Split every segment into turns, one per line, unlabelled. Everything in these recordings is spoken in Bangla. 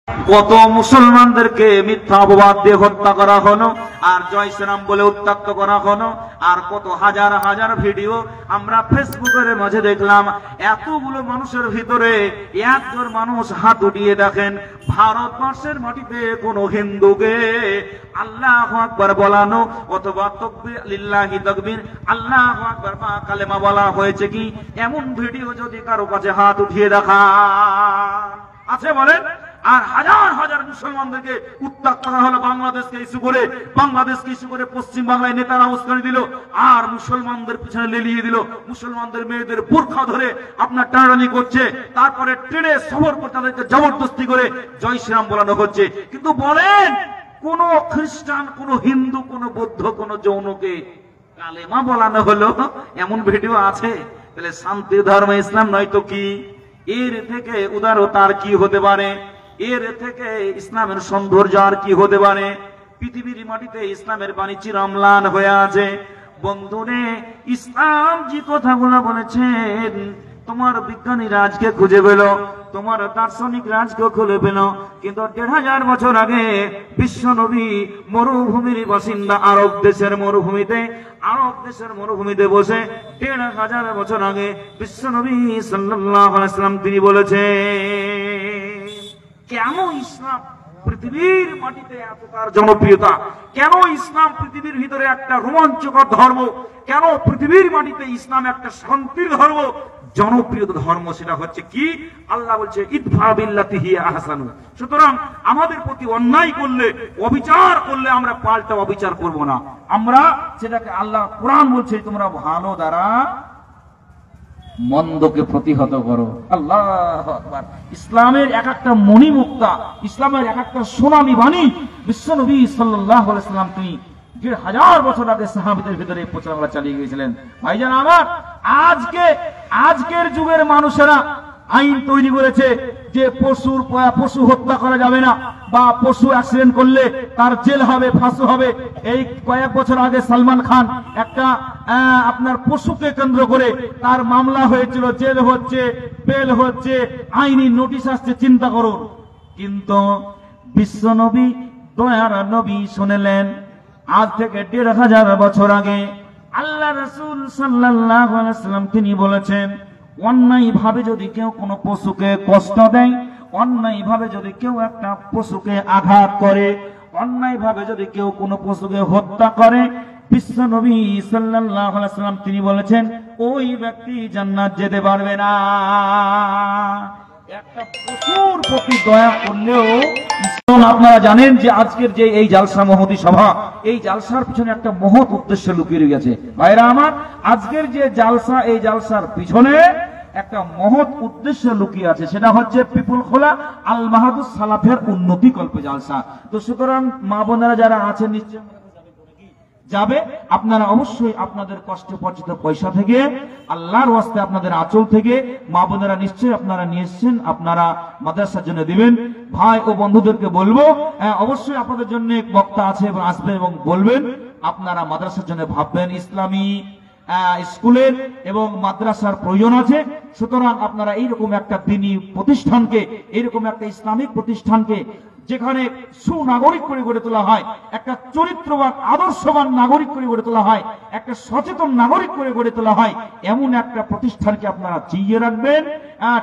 কত মুসলমানদেরকে মিথ্যা অপবাদ দিয়ে হত্যা করা হলো, আর জয় শ্রীরাম বলে উত্ত্যক্ত করা হলো, আর কত হাজার হাজার ভিডিও আমরা ফেসবুকের মাঝে দেখলাম। এতগুলো মানুষের ভিতরে একজন মানুষ হাত উঠিয়ে দেখেন, ভারতবর্ষের মাটিতে কোন হিন্দুকে আল্লাহু আকবার বলানো অথবা তাকবীর লিল্লাহি তাকবীর আল্লাহু আকবার বা কালেমা বলা হয়েছে কি? এমন ভিডিও যদি কারো কাছে হাত উঠিয়ে দেখা আছে বলেন? আর হাজার হাজার মুসলমানদেরকে উত্ত্যক্ত করা হলো, বাংলাদেশকে ইস্যু করে, বাংলাদেশকে ইস্যু করে পশ্চিম বাংলায় নেতারা উস্কানি দিল, আর মুসলমানদের পিছনে লেলিয়ে দিল, মুসলমানদের মেয়েদের বোরখা ধরে আপনার টানাটানি করছে, তারপরে ট্রেনে সফর করতে তাদেরকে জবরদস্তি করে জয় শ্রীরাম বলানো হচ্ছে। কিন্তু বলেন, কোন খ্রিস্টান, কোন হিন্দু, কোন বৌদ্ধ, কোন জৈনকে কালেমা বলানো হলো? এমন ভিডিও আছে? তাহলে শান্তি ধর্ম ইসলাম নয় তো কি? এর থেকে উদারতার কি হতে পারে? এর থেকে ইসলামের সৌন্দর্য আর কি হতে পারে? পৃথিবীর মাটিতে ইসলামের বাণী চিরম্লান হয়ে আছে। বন্ধুরে, ইসলাম যে কথাগুলো বলেছেন, তোমার বিজ্ঞানীরা আজকে খুঁজে পেল, তোমার দার্শনিক রাজকে খুলে পেল, কিন্তু ১৫০০ বছর আগে বিশ্ব নবী মরুভূমির বাসিন্দা আরব দেশের মরুভূমিতে বসে ১৫০০ বছর আগে বিশ্ব নবী সাল্লাল্লাহু আলাইহি ওয়াসাল্লাম তিনি বলেছেন, কেন ইসলাম পৃথিবীর মাটিতে এতটার জনপ্রিয়তা? কেন ইসলাম পৃথিবীর ভিতরে একটা রোমাঞ্চকর ধর্ম? কেন পৃথিবীর মাটিতে ইসলাম একটা শান্তির ধর্ম, জনপ্রিয় ধর্ম? সেটা হচ্ছে কি? আল্লাহ বলছে ইদফা বিল্লাতি হিয়া আহসানু। সুতরাং আমাদের প্রতি অন্যায় করলে, অবিচার করলে আমরা পাল্টা অবিচার করব না, আমরা সেটাকে, আল্লাহ কোরআন বলছে তোমরা ভালো দ্বারা মন্দকে প্রতিহত করো। আল্লাহু আকবার। ইসলামের এক একটা মণিমুক্তা, ইসলামের এক একটা সোনালী বাণী বিশ্বনবী সাল্লাল্লাহু আলাইহি ওয়াসাল্লাম তিনি ১৫০০ বছর আগে সাহাবীদের ভিতরে প্রচারণা চালিয়ে গিয়েছিলেন। ভাইজান আমার, আজকের যুগের মানুষেরা আইন তৈরি করেছে যে পশু হত্যা করা যাবে না, বা পশু অ্যাক্সিডেন্ট করলে তার জেল হবে, ফাঁসি হবে। এই কয়েক বছর আগে সালমান খান একটা আপনার পশুকে কেন্দ্র করে তার মামলা হয়েছিল, জেল হচ্ছে, বেল হচ্ছে, আইনি নোটিশ আসছে, চিন্তা করুন। কিন্তু বিশ্বনবী দয়ার নবী শুনলেন, আজ থেকে ১৫০০ বছর আগে আল্লাহ রাসূল সাল্লাল্লাহু আলাইহি ওয়াসাল্লাম তিনি বলেছেন, অন্যায় ভাবে যদি কেউ কোনো পশুকে কষ্ট দেয়, অন্যায় ভাবে যদি কেউ একটা পশুকে আঘাত করে, অন্যায় ভাবে যদি কেউ কোনো পশুকে হত্যা করে, বিশ্ব নবী সাল্লাল্লাহু আলাইহি ওয়াসাল্লাম তিনি বলেছেন ওই ব্যক্তি জান্নাত যেতে পারবে না। একটা পশুর প্রতি দয়া করলেও, আপনারা জানেন যে আজকের যে এই জালসা মহতী সভা, এই জালসার পিছনে একটা মহৎ উদ্দেশ্য লুকিয়ে গেছে। ভাইরা আমার, আজকের যে জালসা, এই জালসার পিছনে একটা মহৎ উদ্দেশ্য লুকিয়ে আছে, সেটা হচ্ছে পিপুল খোলা আল মাহাদুস সালাফের উন্নতি কল্পে জালসা। তো সুতরাং মা বোনেরা যারা আছেন নিশ্চয় যাবে, আপনারা অবশ্যই আপনাদের কষ্ট পর্যন্ত পয়সা থেকে, আল্লাহর ওয়াস্তে আপনাদের আঁচল থেকে মা বোনেরা নিশ্চয়ই আপনারা নিয়ে এসছেন, আপনারা মাদ্রাসার জন্য দিবেন। ভাই ও বন্ধুদেরকে বলবো, অবশ্যই আপনাদের জন্য বক্তা আছে এবং আসবে, এবং বলবেন আপনারা মাদ্রাসার জন্য ভাববেন। ইসলামী স্কুলের এবং মাদ্রাসার প্রয়োজন আছে। সুতরাং আপনারা এইরকম একটা দ্বীনী প্রতিষ্ঠানকে, এইরকম একটা ইসলামিক প্রতিষ্ঠানকে, যেখানে সুনাগরিক করে গড়ে তোলা হয়, একটা চরিত্রবান আদর্শবান নাগরিক করে গড়ে তোলা হয়, একটা সচেতন নাগরিক করে গড়ে তোলা হয়, এমন একটা প্রতিষ্ঠানকে আপনারা জিইয়ে রাখবেন,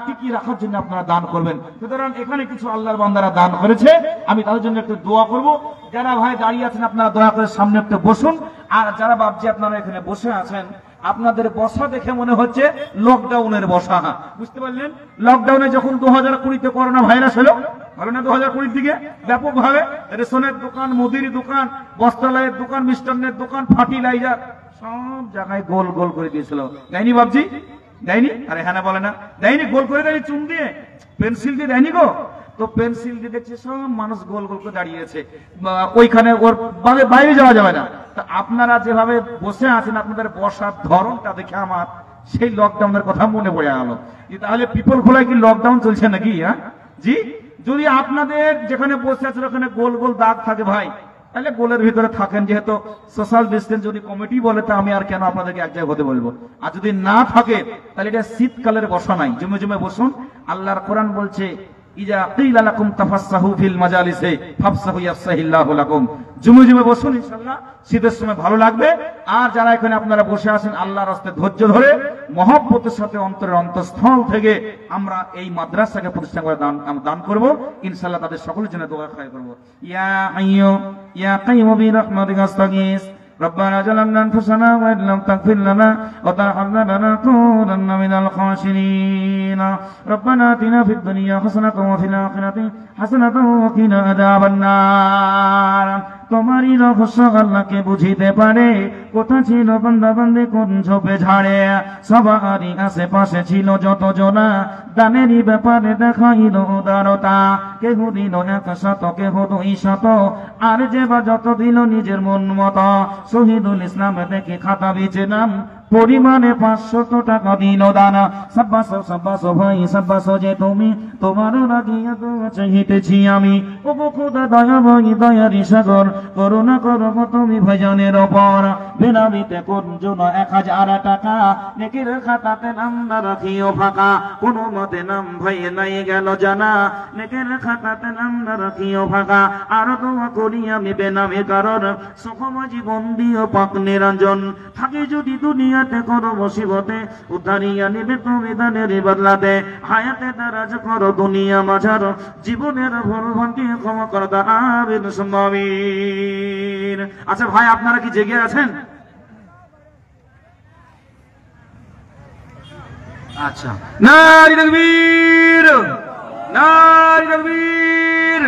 টিকিয়ে রাখার জন্য আপনারা দান করবেন। সুতরাং এখানে কিছু আল্লাহর বান্দারা দান করেছে, আমি তাদের জন্য একটু দোয়া করব। যারা ভাই দাঁড়িয়ে আছেন আপনারা দয়া করে সামনে একটু বসুন। আর যারা ভাবছি আপনারা এখানে বসে আছেন, আপনাদের বসা দেখে মনে হচ্ছে লকডাউনের বসা। বুঝতে পারলেন? লকডাউনে যখন 2020-তে করোনা ভাইরাস হলো, না 2020 দিকে ব্যাপকভাবে রেশনের দোকান, মুদির দোকান, বস্ত্রালয়ের দোকান, মিষ্টান্নের দোকান, ফার্টিলাইজার সব জায়গায় গোল গোল করে দিয়েছিল। দেয়নি বাবজি? দেয়নি? আরে হ্যাঁ বলে না, দেয়নি? গোল করে দেয়নি, চুন দিয়ে, পেন্সিল দিয়ে দেয়নি গো? তো পেন্সিল দিয়ে দেখছে সব মানুষ গোল গোল করে দাঁড়িয়েছে, ওইখানে ওর বাইরে যাওয়া যাবে না। তা আপনারা যেভাবে বসে আছেন, আপনাদের বসার ধরনটা দেখে আমার সেই লকডাউনের কথা মনে পড়ে গেল। তাহলে পিপল খোলায় কি লকডাউন চলছে নাকি? হ্যাঁ জি। যদি আপনাদের যেখানে বসে আছেন ওখানে গোল গোল দাগ থাকে ভাই, তাহলে গোলের ভিতরে থাকেন। যেহেতু সোশ্যাল ডিস্টেন্স যদি কমিটি বলে, তা আমি আর কেন আপনাদেরকে এক জায়গায় হতে বলবো? আর যদি না থাকে তাহলে এটা শীতকালের বসা নাই, জমে জমে বসুন। আল্লাহর কোরআন বলছে ইজা কিলা লাকুম তাফাসসাহু ফিল মাজালিসি ফাফসাহু ইয়াফসাহিল্লাহু লাকুম। জুমে জুমে বসুন, ইনশাআল্লাহ শীতের সময় ভালো লাগবে। আর যারা এখানে আপনারা বসে আছেন, আল্লাহর রাস্তায় ধৈর্য ধরে মহব্বতের সাথে অন্তরের অন্তঃস্থল থেকে আমরা এই মাদ্রাসাকে প্রতিষ্ঠা করে দান করব, ইনশাআল্লাহ তাদের সকলের জন্য দোয়া খায় করব। ইয়া হাইয়্যু ইয়া কাইয়্যুম বিরহমাতিকা আস্তাগীস ربنا ظلمنا أنفسنا وإن لم تغفر لنا وترحمنا لنكونن من الخاسرين ربنا آتنا في الدنيا حسنة وفي الآخرة حسنة وقنا عذاب النار। তোমারই রহস্য আল্লাহকে বুঝিতে পারে, কোথা ছিল বান্দা বান্দে কোন ঝোপে ঝাড়ে, সবারই আশেপাশে ছিল যত জনা, দানেরই ব্যাপারে দেখাইল উদারতা, কেহ দিল 100 কেহ 200, আর যে বা যত দিল নিজের মন মতো। শহীদুল ইসলাম দেখে খাতা বেচে নাম, পরিমাণে 500 টাকা দিল দানা। সাব্বাসো সাব্বাসো ভাই সাব্বাসো যে তুমি, তোমারও রাগিয়া তো চাইতেছি আমি। ও খোদা দয়া ভাই দয়ারি সাগর, করুণা করো তুমি ভাইজানের ওপর। বেনামিতে কোন জন্য 1000 টাকা, নেকির খাতাতে নাম না রাখিও ফাঁকা, কোনো মতে নাম ভাই নাই গেল জানা, নেকির খাতাতে নাম না রাখিও ফাঁকা। আর দোয়া করি আমি বেনামে কারণ, সুখময় জীবন দিও পাক নিরঞ্জন। থাকি যদি দুনিয়াতে কোনো মুসিবতে, উদ্ধারিয়া নিবে তুমি দানের বদলাতে। হায়াতে দারাজ করো দুনিয়া মাঝার, জীবনের ভুল ভ্রান্তি ক্ষমা করো আমিন সুম্মা আমিন। আচ্ছা ভাই, আপনারা কি জেগে আছেন? আচ্ছা, নারী তাকবীর, নারী তাকবীর।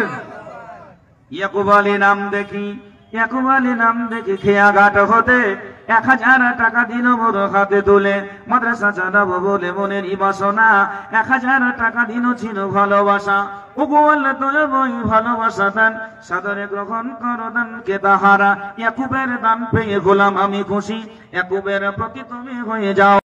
ইয়াকুব আলী নাম দেখি, ইয়াকুব আলী নাম দেখি খেয়াঘাট হতে 1000 টাকা দিল মোর হাতে তুলে, মাদ্রাসা চালাবো বলে মনের বাসনা, 1000 টাকা দিল ছিল ভালোবাসা। ওগো আল্লাহ দয়া বই ভালোবাসা দান, সাদরে গ্রহণ করো দানকে তাহারা। ইয়াকুবের দান পেয়ে গোলাম আমি খুশি, ইয়াকুবের প্রতি তুমি হয়ে যাও